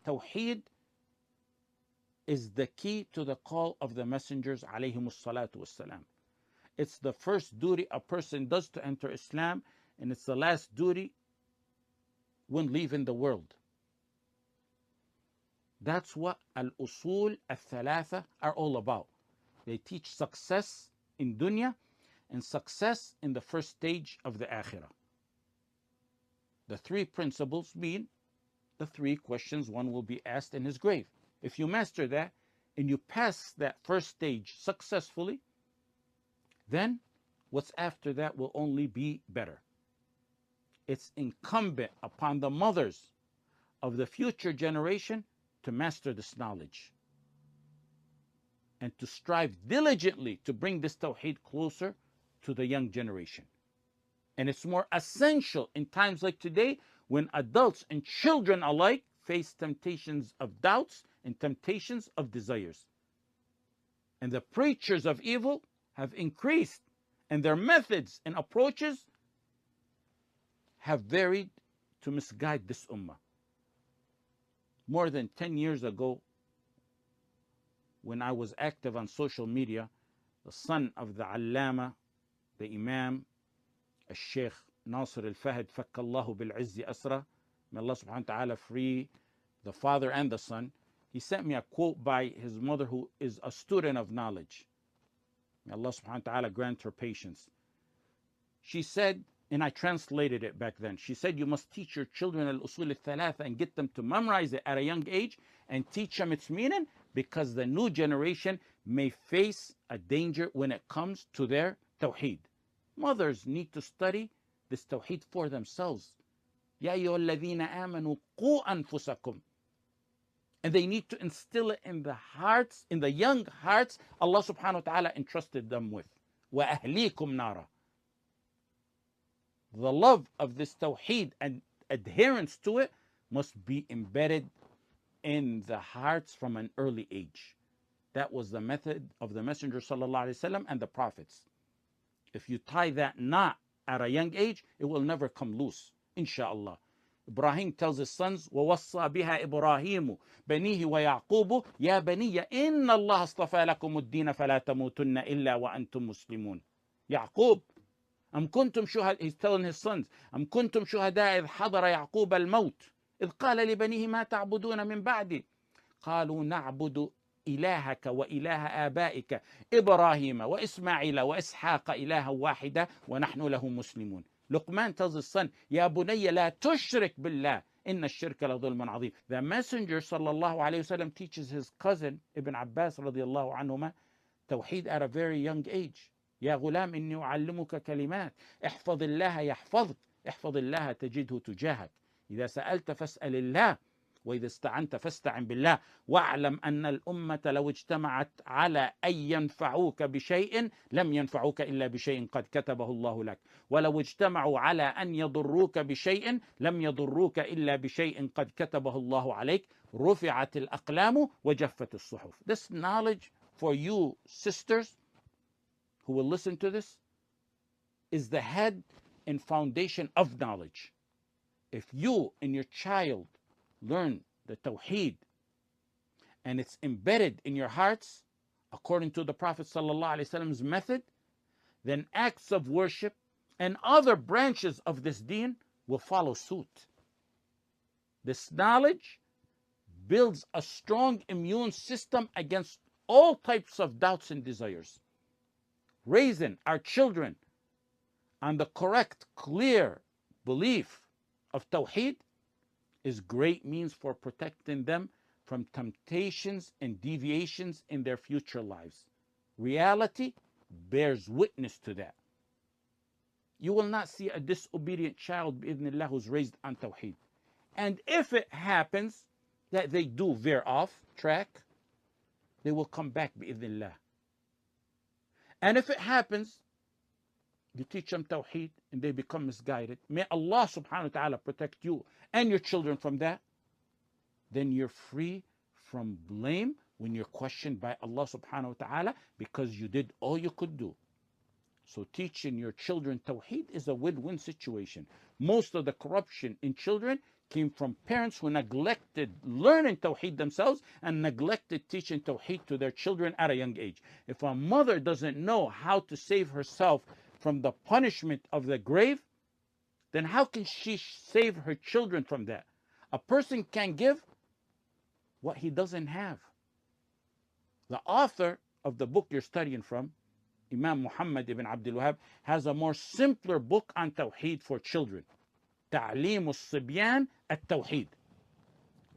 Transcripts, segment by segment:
Tawheed is the key to the call of the messengers alayhimus salatu wassalam. It's the first duty a person does to enter Islam, and it's the last duty when leaving the world. That's what al-usul al-thalatha are all about. They teach success in dunya and success in the first stage of the akhirah. The three principles mean the three questions one will be asked in his grave. If you master that and you pass that first stage successfully, then what's after that will only be better. It's incumbent upon the mothers of the future generation to master this knowledge and to strive diligently to bring this tawheed closer to the young generation. And it's more essential in times like today, when adults and children alike face temptations of doubts and temptations of desires. And the preachers of evil have increased, and their methods and approaches have varied to misguide this ummah. More than 10 years ago, when I was active on social media, the son of the Allama, the Imam, Shejh Nasr al-Fahd, Fakkallahu bil-Izzi Asra, may Allah subhanahu wa ta'ala free the father and the son, he sent me a quote by his mother, who is a student of knowledge. May Allah subhanahu wa ta'ala grant her patience. She said, and I translated it back then, she said, you must teach your children al-usul al-thalatha and get them to memorize it at a young age and teach them its meaning, because the new generation may face a danger when it comes to their tawheed. Mothers need to study this tawheed for themselves. Ya ayyuhalladhina amanu qu anfusakum. And they need to instill it in the hearts, in the young hearts Allah subhanahu wa ta'ala entrusted them with. Wa ahlikum nara. The love of this tawheed and adherence to it must be embedded in the hearts from an early age. That was the method of the Messenger sallallahu alaihi wasallam and the prophets. If you tie that knot at a young age, it will never come loose, inshallah. Ibrahim tells his sons, وَوَصَّى بِهَا إِبْرَاهِيمُ بَنِيهِ وَيَعْقُوبُ يَا بَنِيَّ إِنَّ اللَّهَ اصْطَفَى لَكُمُ الدِّينَ فَلَا تَمُوتُنَّ إِلَّا وَأَنْتُمْ مُسْلِمُونَ. Yaqub, أم كنتم شهداء, he's telling his sons, أم كنتم شهداء إذ حضر يعقوب الموت إذ قال لبنيه ما تعبدون من بعدي قالوا نعبد إلهك وإله آبائك إبراهيم وإسماعيل وإسحاق إلها واحدا ونحن له مسلمون. Luqman tells his son, يا بني لا تشرك بالله إن الشرك لظلم عظيم. The Messenger sallallahu alayhi wasallam teaches his cousin Ibn Abbas radiyallahu anhuma tawheed at a very young age. يا غلام إني أعلمك كلمات احفظ الله يحفظك احفظ الله تجده تجاهك إذا سألت فاسأل الله وإذا استعنت فاستعن بالله واعلم أن الأمة لو اجتمعت على أن ينفعوك بشيء لم ينفعوك إلا بشيء قد كتبه الله لك ولو اجتمعوا على أن يضروك بشيء لم يضروك إلا بشيء قد كتبه الله عليك رفعت الأقلام وجفت الصحف. This knowledge for you sisters who will listen to this is the head and foundation of knowledge. If you and your child learn the tawheed and it's embedded in your hearts according to the Prophet ﷺ's method, then acts of worship and other branches of this deen will follow suit. This knowledge builds a strong immune system against all types of doubts and desires. Raising our children on the correct, clear belief of tawheed is great means for protecting them from temptations and deviations in their future lives. Reality bears witness to that. You will not see a disobedient child, bi'idhnillah, who's raised on tawheed. And if it happens that they do veer off track, they will come back, bi'idhnillah. And if it happens, you teach them tawheed and they become misguided. May Allah subhanahu wa ta'ala protect you and your children from that. Then you're free from blame when you're questioned by Allah subhanahu wa ta'ala, because you did all you could do. So teaching your children tawheed is a win-win situation. Most of the corruption in children came from parents who neglected learning Tawheed themselves and neglected teaching Tawheed to their children at a young age. If a mother doesn't know how to save herself from the punishment of the grave, then how can she save her children from that? A person can give what he doesn't have. The author of the book you're studying from, Imam Muhammad ibn Abdul Wahab, has a more simpler book on Tawheed for children. تعليم الصبيان التوحيد.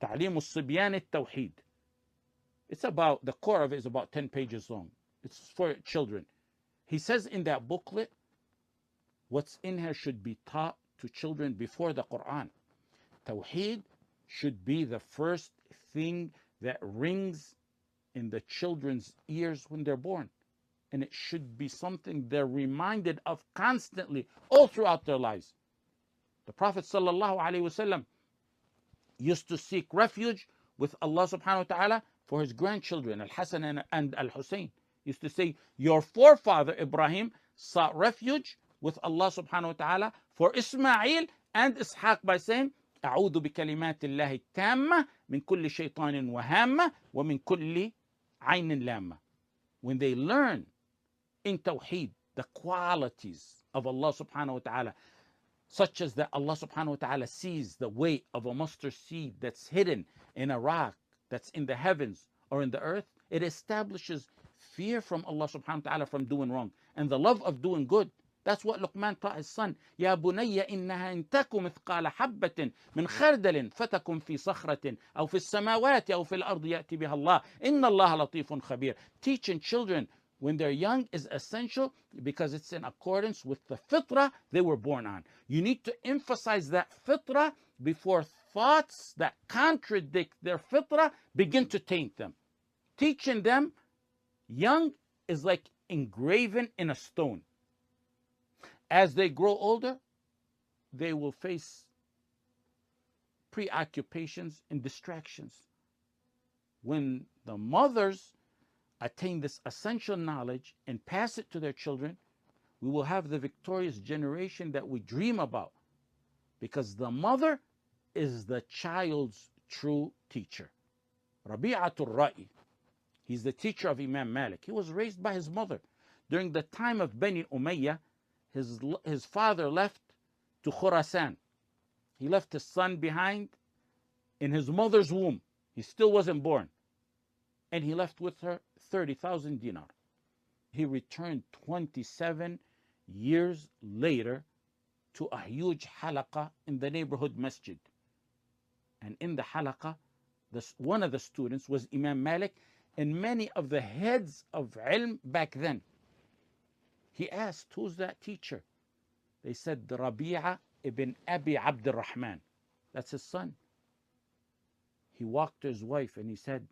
تعليم الصبيان التوحيد. It's about, the core of it is about 10 pages long. It's for children. He says in that booklet, what's in here should be taught to children before the Quran. Tawheed should be the first thing that rings in the children's ears when they're born. And it should be something they're reminded of constantly all throughout their lives. The Prophet ﷺ used to seek refuge with Allah subhanahu wa ta'ala for his grandchildren, Al-Hasan and Al-Hussein. He used to say, your forefather Ibrahim sought refuge with Allah subhanahu wa ta'ala for Ismail and Ishaq by saying, أعوذ بكلمات الله التامة من كل شيطان وهامة ومن كل عين لامة. When they learn in Tawheed the qualities of Allah subhanahu wa ta'ala, such as that Allah subhanahu wa ta'ala sees the weight of a mustard seed that's hidden in a rock that's in the heavens or in the earth, it establishes fear from Allah subhanahu wa ta'ala from doing wrong and the love of doing good. That's what Luqman taught his son. يا بني إنها إن تك مثقال حبة من خردل فتكن في صخرة أو في السماوات أو في الأرض يأتي بها الله إن الله لطيف خبير. Teaching children when they're young is essential because it's in accordance with the fitrah they were born on. You need to emphasize that fitrah before thoughts that contradict their fitrah begin to taint them. Teaching them young is like engraven in a stone. As they grow older, they will face preoccupations and distractions. When the mothers attain this essential knowledge and pass it to their children, we will have the victorious generation that we dream about, because the mother is the child's true teacher. Rabi'atul Ra'i, he's the teacher of Imam Malik. He was raised by his mother. During the time of Bani Umayyah, his father left to Khurasan. He left his son behind in his mother's womb. He still wasn't born. And he left with her 30,000 dinar. He returned 27 years later to a huge halaqah in the neighborhood masjid. And in the halaqah, one of the students was Imam Malik and many of the heads of ilm back then. He asked, who's that teacher? They said, Rabi'a ibn Abi Abd al-Rahman. That's his son. He walked to his wife and he said,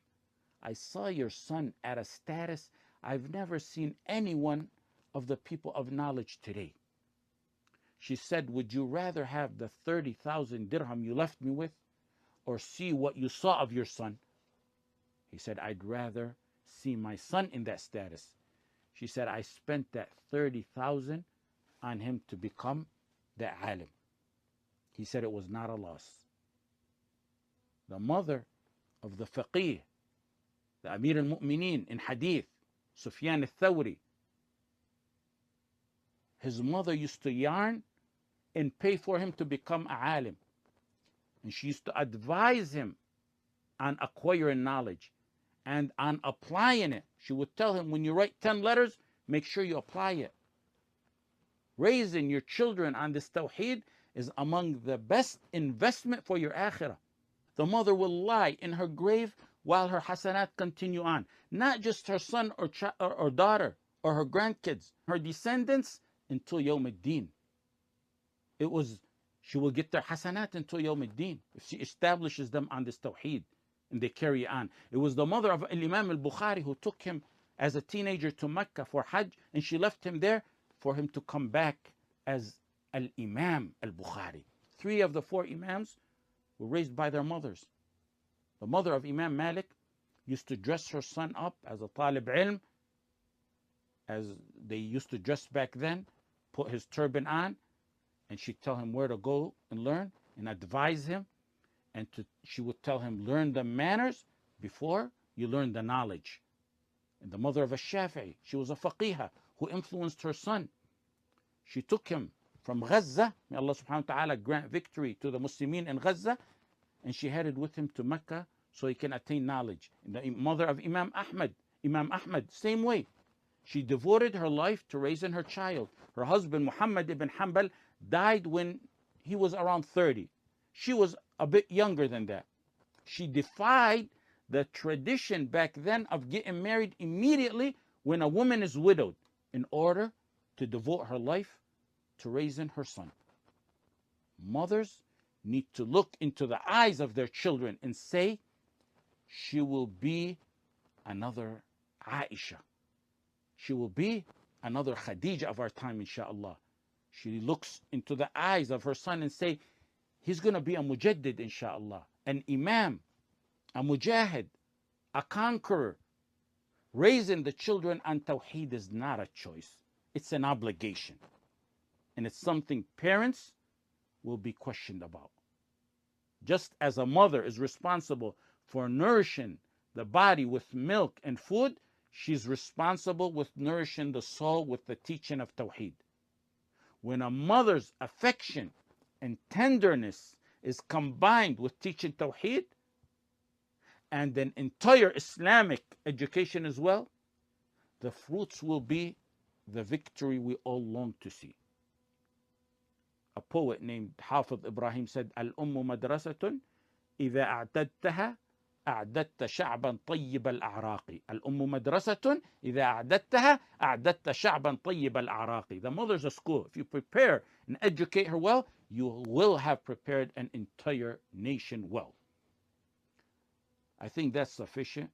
I saw your son at a status I've never seen anyone of the people of knowledge today. She said, would you rather have the 30,000 dirham you left me with or see what you saw of your son? He said, I'd rather see my son in that status. She said, I spent that 30,000 on him to become the alim. He said it was not a loss. The mother of the faqih, the Amir al-Mu'mineen in hadith, Sufyan al-Thawri, his mother used to yarn and pay for him to become a alim. And she used to advise him on acquiring knowledge and on applying it. She would tell him, when you write 10 letters, make sure you apply it. Raising your children on this tawheed is among the best investment for your akhirah. The mother will lie in her grave while her hasanat continue on. Not just her son or daughter or her grandkids, her descendants until Yawm al-Din. She will get their hasanat until Yawm al-Din if she establishes them on this tawheed and they carry on. It was the mother of Al-Imam al-Bukhari who took him as a teenager to Mecca for Hajj, and she left him there for him to come back as Al-Imam al-Bukhari. 3 of the 4 imams were raised by their mothers. The mother of Imam Malik used to dress her son up as a talib ilm, as they used to dress back then, put his turban on, and she'd tell him where to go and learn and advise him. And she would tell him, learn the manners before you learn the knowledge. And the mother of a Shafi'i, she was a faqihah who influenced her son. She took him from Gaza, may Allah subhanahu wa ta'ala grant victory to the Muslimin in Gaza, and she headed with him to Mecca so he can attain knowledge. And the mother of Imam Ahmed, same way. She devoted her life to raising her child. Her husband, Muhammad ibn Hanbal, died when he was around 30. She was a bit younger than that. She defied the tradition back then of getting married immediately when a woman is widowed in order to devote her life to raising her son. Mothers need to look into the eyes of their children and say, she will be another Aisha. She will be another Khadija of our time, inshallah. She looks into the eyes of her son and say, he's going to be a mujaddid, inshallah, an imam, a mujahid, a conqueror. Raising the children on Tawheed is not a choice. It's an obligation. And it's something parents will be questioned about. Just as a mother is responsible for nourishing the body with milk and food, she's responsible with nourishing the soul with the teaching of Tawheed. When a mother's affection and tenderness is combined with teaching Tawheed and an entire Islamic education as well, the fruits will be the victory we all long to see. A poet named حافظ Ibrahim said, الأم مدرسة إذا أعددتها أعددت شعبا طيب الأعراق. الأم مدرسة إذا أعددتها أعددت شعبا طيب الأعراق. The mother's a school. If you prepare and educate her well, you will have prepared an entire nation well. I think that's sufficient.